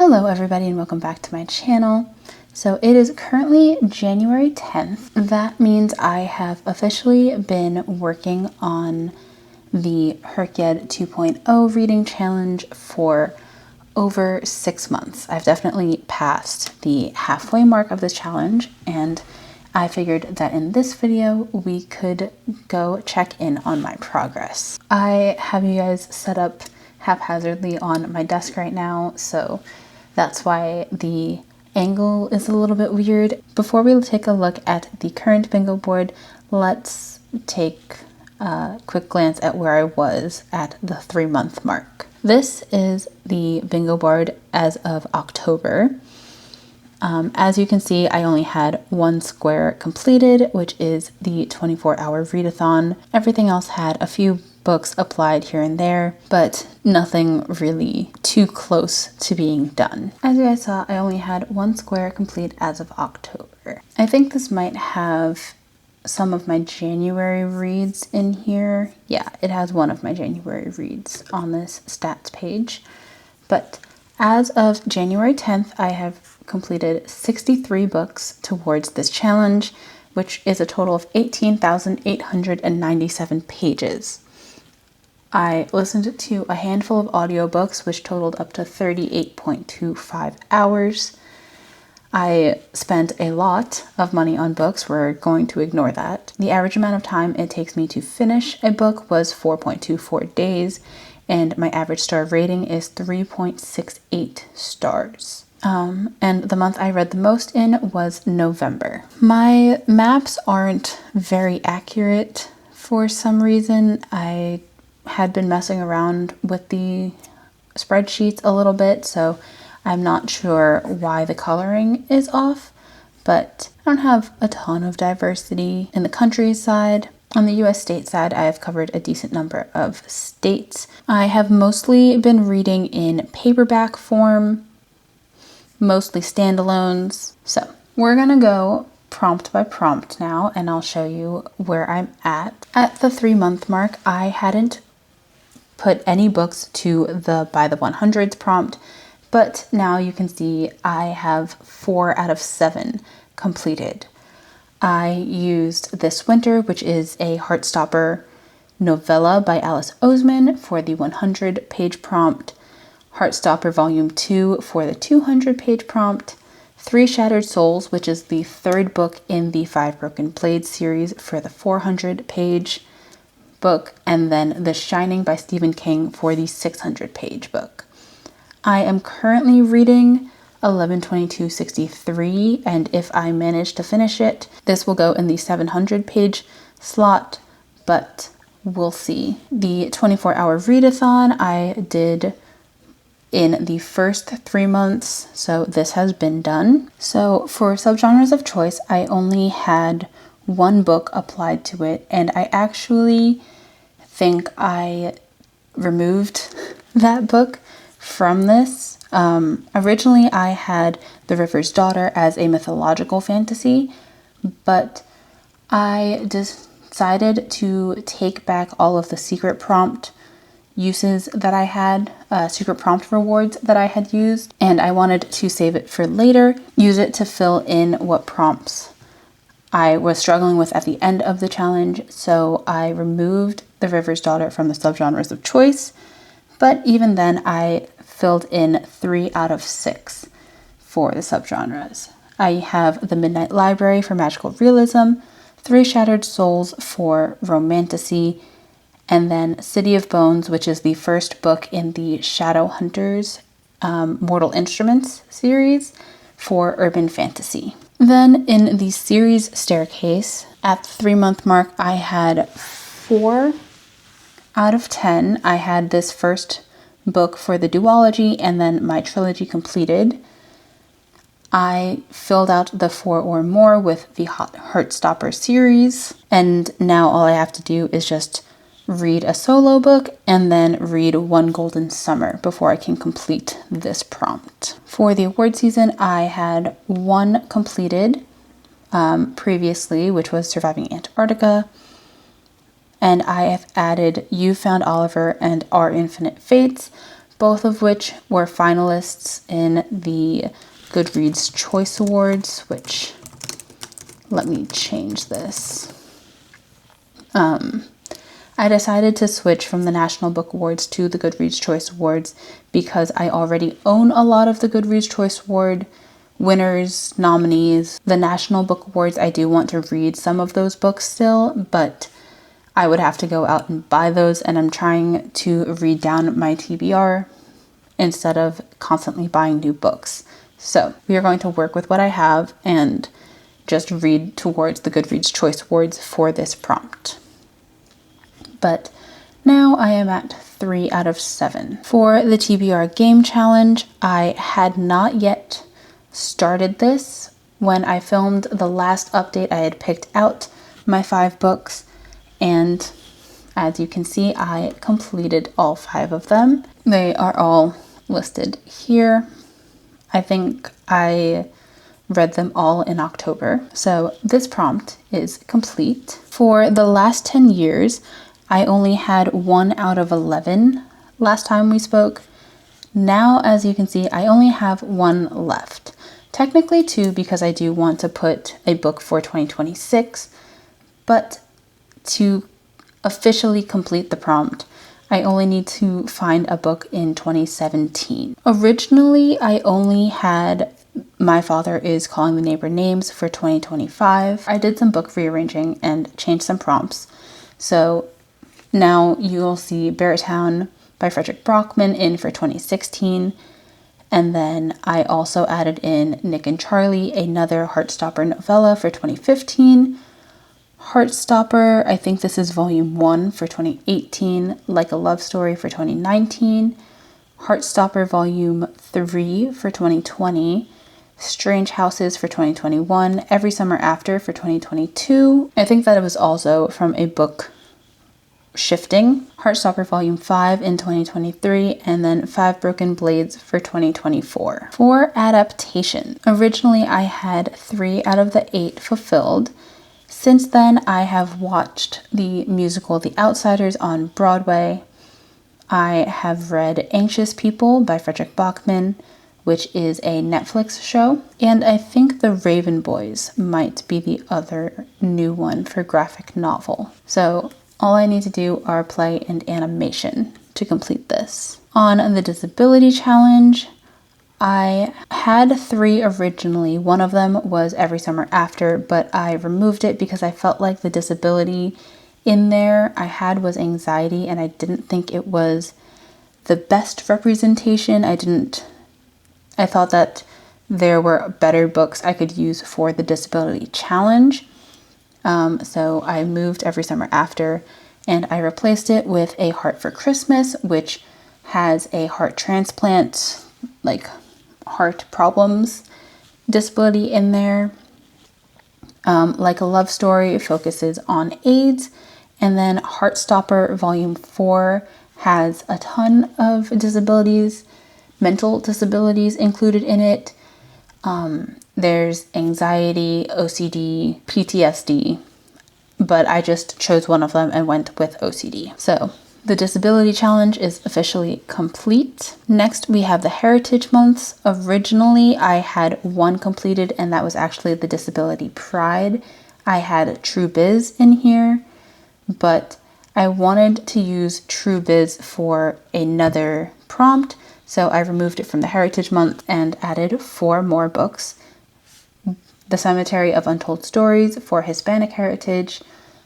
Hello everybody and welcome back to my channel. So it is currently January 10th. That means I have officially been working on the HRYCED 2.0 reading challenge for over 6 months. I've definitely passed the halfway mark of this challenge, and I figured that in this video we could go check in on my progress. I have you guys set up haphazardly on my desk right now, so that's why the angle is a little bit weird. Before we take a look at the current bingo board, let's take a quick glance at where I was at the 3-month mark. This is the bingo board as of October. As you can see, I only had one square completed, which is the 24-hour readathon. Everything else had a few books applied here and there, but nothing really too close to being done. As you guys saw, I only had one square complete as of October. I think this might have some of my January reads in here. Yeah, it has one of my January reads on this stats page. But as of January 10th, I have completed 63 books towards this challenge, which is a total of 18,897 pages. I listened to a handful of audiobooks, which totaled up to 38.25 hours. I spent a lot of money on books. We're going to ignore that. The average amount of time it takes me to finish a book was 4.24 days, and my average star rating is 3.68 stars. And the month I read the most in was November. My maps aren't very accurate for some reason. I had been messing around with the spreadsheets a little bit, so I'm not sure why the coloring is off, but I don't have a ton of diversity in the countryside. On the US state side, I have covered a decent number of states. I have mostly been reading in paperback form, mostly standalones. So we're gonna go prompt by prompt now, and I'll show you where I'm at. At the 3-month mark, I hadn't put any books to the by the 100s prompt, but now you can see I have 4 out of 7 completed. I used This Winter, which is a Heartstopper novella by Alice Oseman, for the 100-page prompt, Heartstopper Volume 2 for the 200-page prompt, 3 Shattered Souls, which is the 3rd book in the 5 Broken Blades series, for the 400-page book, and then The Shining by Stephen King for the 600-page book. I am currently reading 11/22/63, and if I manage to finish it, this will go in the 700-page slot, but we'll see. The 24-hour readathon I did in the first 3 months, so this has been done. So for subgenres of choice, I only had one book applied to it, and I actually think I removed that book from this. Originally I had The River's Daughter as a mythological fantasy, but I decided to take back all of the secret prompt uses that I had, secret prompt rewards that I had used, and I wanted to save it for later, use it to fill in what prompts I was struggling with at the end of the challenge. So I removed The River's Daughter from the subgenres of choice, but even then I filled in 3 out of 6 for the subgenres. I have The Midnight Library for magical realism, 3 Shattered Souls for romantasy, and then City of Bones, which is the first book in the Shadowhunters Mortal Instruments series, for urban fantasy. Then in the series staircase, at the 3-month mark, I had 4 out of 10. I had this first book for the duology and then my trilogy completed. I filled out the 4 or more with the Heartstopper series, and now all I have to do is just read a solo book and then read One Golden Summer before I can complete this prompt. For the award season, I had 1 completed previously, which was Surviving Antarctica, and I have added You Found Oliver and Our Infinite Fates, both of which were finalists in the Goodreads Choice Awards, which, let me change this. I decided to switch from the National Book Awards to the Goodreads Choice Awards because I already own a lot of the Goodreads Choice Award winners, nominees. The National Book Awards, I do want to read some of those books still, but I would have to go out and buy those, and I'm trying to read down my TBR instead of constantly buying new books. So we are going to work with what I have and just read towards the Goodreads Choice Awards for this prompt. But now I am at 3 out of 7. For the TBR game challenge, I had not yet started this. When I filmed the last update, I had picked out my 5 books, and as you can see, I completed all 5 of them. They are all listed here. I think I read them all in October. So this prompt is complete. For the last 10 years, I only had 1 out of 11 last time we spoke. Now, as you can see, I only have 1 left. Technically 2 because I do want to put a book for 2026, but to officially complete the prompt, I only need to find a book in 2017. Originally, I only had My Father is Calling the Neighbor Names for 2025. I did some book rearranging and changed some prompts. So now you'll see Beartown by Frederick Brockman in for 2016. And then I also added in Nick and Charlie, another Heartstopper novella for 2015. Heartstopper, I think this is volume 1 for 2018. Like a Love Story for 2019. Heartstopper volume 3 for 2020. Strange Houses for 2021. Every Summer After for 2022. I think that it was also from a book shifting. Heartstopper volume 5 in 2023, and then 5 Broken Blades for 2024. For adaptation, originally I had 3 out of the 8 fulfilled. Since then, I have watched the musical The Outsiders on Broadway. I have read Anxious People by Frederick Brockman, which is a Netflix show, and I think The Raven Boys might be the other new one for graphic novel. So all I need to do are play and animation to complete this. On the disability challenge, I had 3 originally. One of them was Every Summer After, but I removed it because I felt like the disability in there I had was anxiety, and I didn't think it was the best representation. I thought that there were better books I could use for the disability challenge. So I moved Every Summer After, and I replaced it with A Heart for Christmas, which has a heart transplant, like heart problems disability in there. Like a Love Story focuses on AIDS, and then Heartstopper Volume 4 has a ton of disabilities, mental disabilities included in it. There's anxiety, OCD, PTSD, but I just chose one of them and went with OCD. So the disability challenge is officially complete. Next, we have the Heritage Months. Originally, I had 1 completed, and that was actually the Disability Pride. I had True Biz in here, but I wanted to use True Biz for another prompt, so I removed it from the Heritage Month and added 4 more books. The Cemetery of Untold Stories for Hispanic Heritage,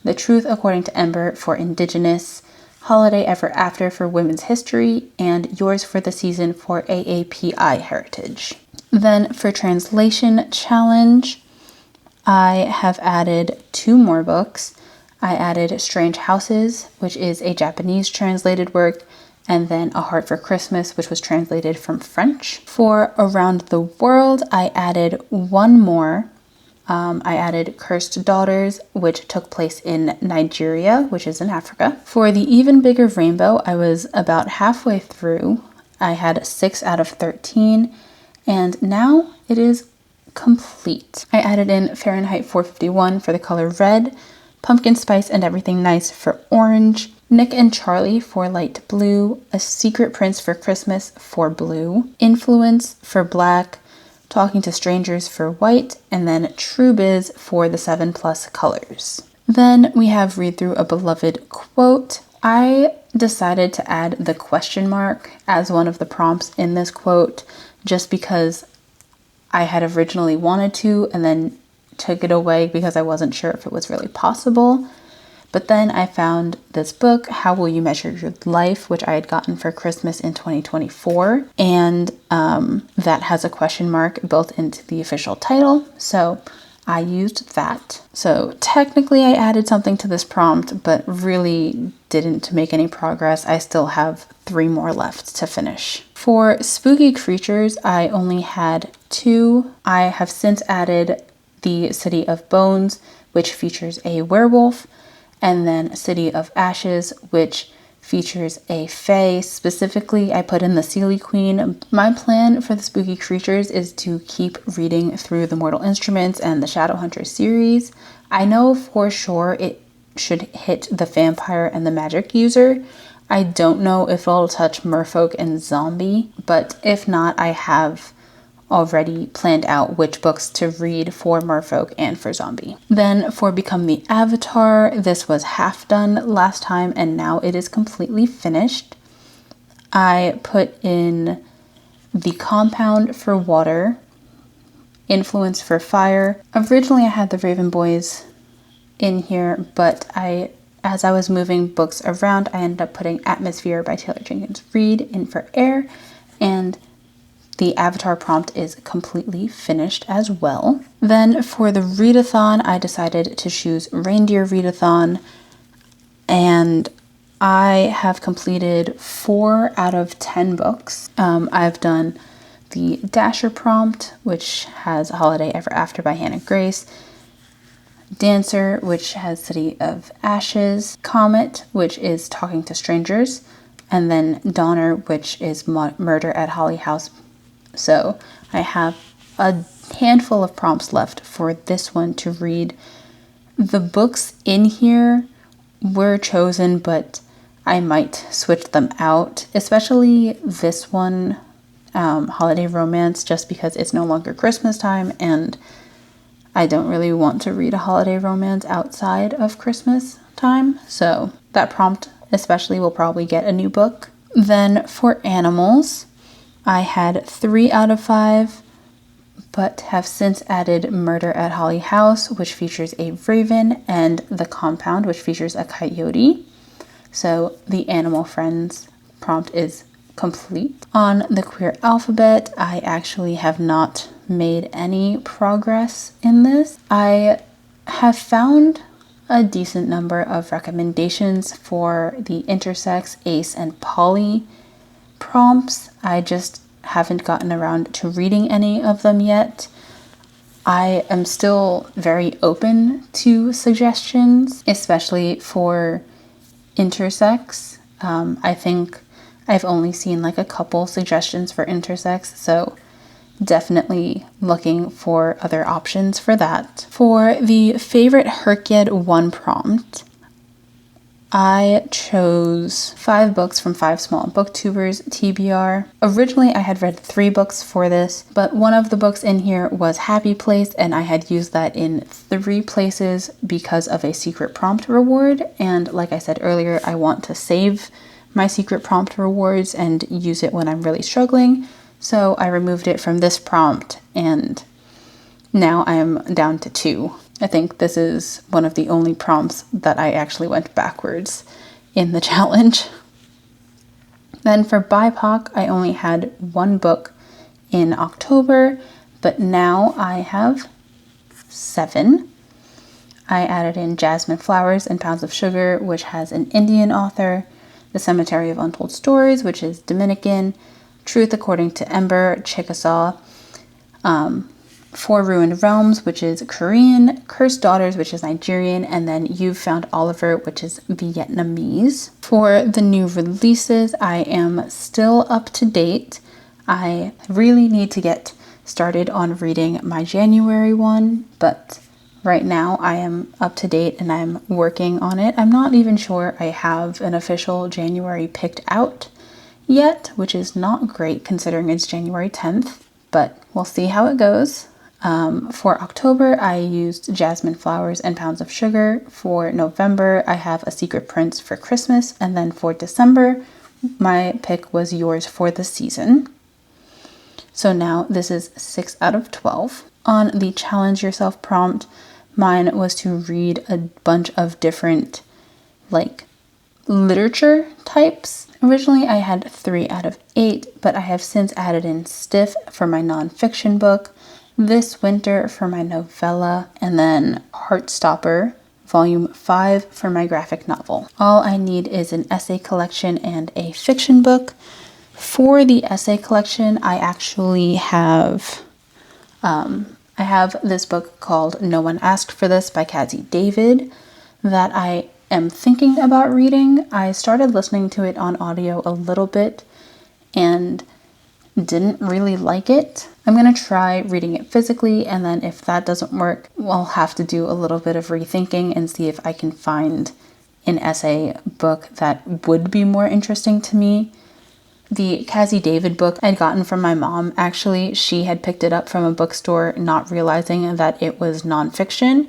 The Truth According to Ember for Indigenous, Holiday Ever After for Women's History, and Yours for the Season for AAPI Heritage. Then for Translation Challenge, I have added 2 more books. I added Strange Houses, which is a Japanese translated work, and then A Heart for Christmas, which was translated from French. For Around the World, I added 1 more. I added Cursed Daughters, which took place in Nigeria, which is in Africa. For The Even Bigger Rainbow, I was about halfway through. I had 6 out of 13, and now it is complete. I added in Fahrenheit 451 for the color red, Pumpkin Spice and Everything Nice for orange, Nick and Charlie for light blue, A Secret Prince for Christmas for blue, Influence for black, Talking to Strangers for white, and then True Biz for the 7+ colors. Then we have Read Through a Beloved Quote. I decided to add the question mark as one of the prompts in this quote just because I had originally wanted to and then took it away because I wasn't sure if it was really possible. But then I found this book, How Will You Measure Your Life, which I had gotten for Christmas in 2024. And that has a question mark built into the official title. So I used that. So technically I added something to this prompt, but really didn't make any progress. I still have 3 more left to finish. For spooky creatures, I only had 2. I have since added the City of Bones, which features a werewolf, and then City of Ashes, which features a fae. Specifically, I put in the Seelie Queen. My plan for the spooky creatures is to keep reading through the Mortal Instruments and the Shadowhunter series. I know for sure it should hit the vampire and the magic user. I don't know if it'll touch merfolk and zombie, but if not, I have already planned out which books to read for merfolk and for zombie. Then for Become the Avatar, this was half done last time and now it is completely finished. I put in the Compound for water, Influence for fire. Originally I had the Raven Boys in here, but as I was moving books around, I ended up putting Atmosphere by Taylor Jenkins Reid in for air, and the Avatar prompt is completely finished as well. Then for the readathon, I decided to choose Reindeer Readathon, and I have completed 4 out of 10 books. I've done the Dasher prompt, which has Holiday Ever After by Hannah Grace, Dancer, which has City of Ashes, Comet, which is Talking to Strangers, and then Donner, which is Murder at Holly House. So I have a handful of prompts left for this one to read. The books in here were chosen, but I might switch them out, especially this one, Holiday Romance, just because it's no longer Christmas time and I don't really want to read a holiday romance outside of Christmas time. So that prompt especially will probably get a new book. Then for animals, I had 3 out of 5, but have since added Murder at Holly House, which features a raven, and The Compound, which features a coyote. So the Animal Friends prompt is complete. On the queer alphabet, I actually have not made any progress in this. I have found a decent number of recommendations for the intersex, ace, and poly prompts. I just haven't gotten around to reading any of them yet. I am still very open to suggestions, especially for intersex. I think I've only seen like a couple suggestions for intersex, so definitely looking for other options for that. For the favorite HRYCED 1 prompt, I chose 5 books from 5 small booktubers, TBR. Originally, I had read 3 books for this, but one of the books in here was Happy Place, and I had used that in 3 places because of a secret prompt reward. And like I said earlier, I want to save my secret prompt rewards and use it when I'm really struggling. So I removed it from this prompt, and now I'm down to 2. I think this is one of the only prompts that I actually went backwards in the challenge. Then for BIPOC, I only had 1 book in October, but now I have 7. I added in Jasmine Flowers and Pounds of Sugar, which has an Indian author, The Cemetery of Untold Stories, which is Dominican, Truth According to Ember, Chickasaw, Four Ruined Realms, which is Korean, Cursed Daughters, which is Nigerian, and then You've Found Oliver, which is Vietnamese. For the new releases, I am still up to date. I really need to get started on reading my January one, but right now I am up to date and I'm working on it. I'm not even sure I have an official January picked out yet, which is not great considering it's January 10th, but we'll see how it goes. For October, I used Jasmine Flowers and Pounds of Sugar. For November, I have A Secret Prince for Christmas. And then for December, my pick was Yours for the Season. So now this is 6 out of 12. On the Challenge Yourself prompt, mine was to read a bunch of different, like, literature types. Originally, I had 3 out of 8, but I have since added in Stiff for my nonfiction book, This Winter for my novella, and then Heartstopper Volume 5 for my graphic novel. All I need is an essay collection and a fiction book. For the essay collection, I actually have this book called No One Asked for This by Cassie David that I am thinking about reading. I started listening to it on audio a little bit and didn't really like it. I'm going to try reading it physically, and then if that doesn't work, I'll have to do a little bit of rethinking and see if I can find an essay book that would be more interesting to me. The Cassie David book I'd gotten from my mom, actually. She had picked it up from a bookstore, not realizing that it was nonfiction,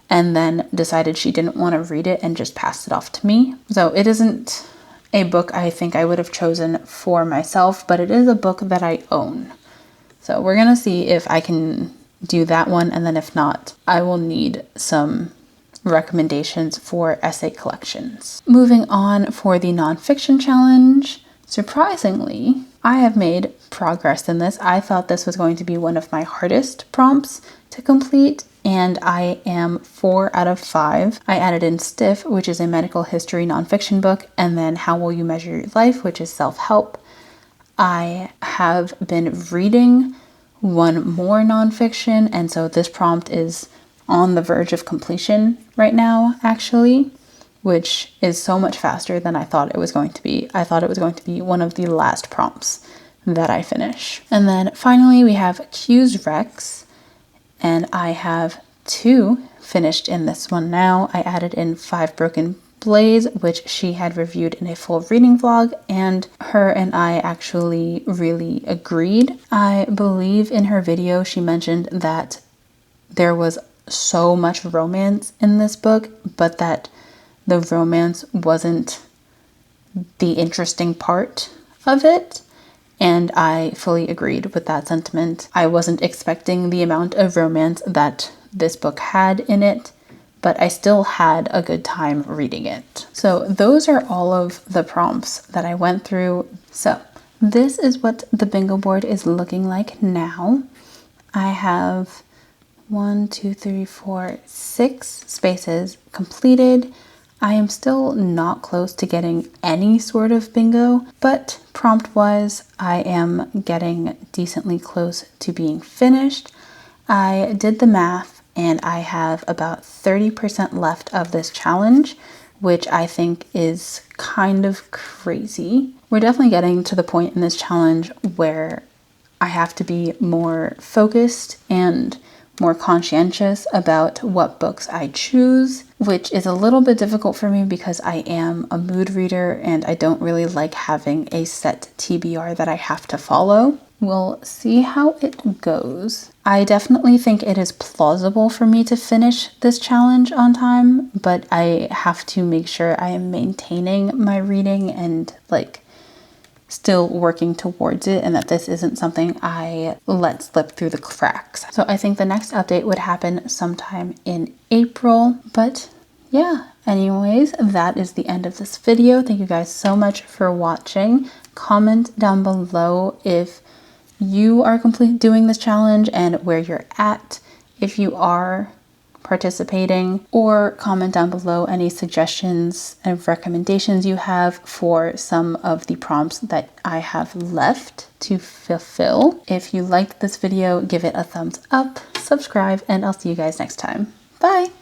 and then decided she didn't want to read it and just passed it off to me. So it isn't a book I think I would have chosen for myself, but it is a book that I own. So we're going to see if I can do that one, and then if not, I will need some recommendations for essay collections. Moving on for the nonfiction challenge, surprisingly, I have made progress in this. I thought this was going to be one of my hardest prompts to complete, and I am 4 out of 5. I added in Stiff, which is a medical history nonfiction book, and then How Will You Measure Your Life, which is self-help. I have been reading one more nonfiction, and so this prompt is on the verge of completion right now, actually, which is so much faster than I thought it was going to be. I thought it was going to be one of the last prompts that I finish. And then finally, we have HRYCED, and I have 2 finished in this one now. I added in 5 Broken Blades, which she had reviewed in a full reading vlog, and her and I actually really agreed. I believe in her video she mentioned that there was so much romance in this book, but that the romance wasn't the interesting part of it, and I fully agreed with that sentiment. I wasn't expecting the amount of romance that this book had in it, but I still had a good time reading it. So those are all of the prompts that I went through. So this is what the bingo board is looking like now. I have 6 spaces completed. I am still not close to getting any sort of bingo, but prompt-wise, I am getting decently close to being finished. I did the math, and I have about 30% left of this challenge, which I think is kind of crazy. We're definitely getting to the point in this challenge where I have to be more focused and more conscientious about what books I choose, which is a little bit difficult for me because I am a mood reader and I don't really like having a set TBR that I have to follow. We'll see how it goes. I definitely think it is plausible for me to finish this challenge on time, but I have to make sure I am maintaining my reading and still working towards it, and that this isn't something I let slip through the cracks. So I think the next update would happen sometime in April, but yeah. Anyways, that is the end of this video. Thank you guys so much for watching. Comment down below if you are doing this challenge and where you're at, if you are participating, or comment down below any suggestions and recommendations you have for some of the prompts that I have left to fulfill. If you liked this video, give it a thumbs up, subscribe, and I'll see you guys next time. Bye!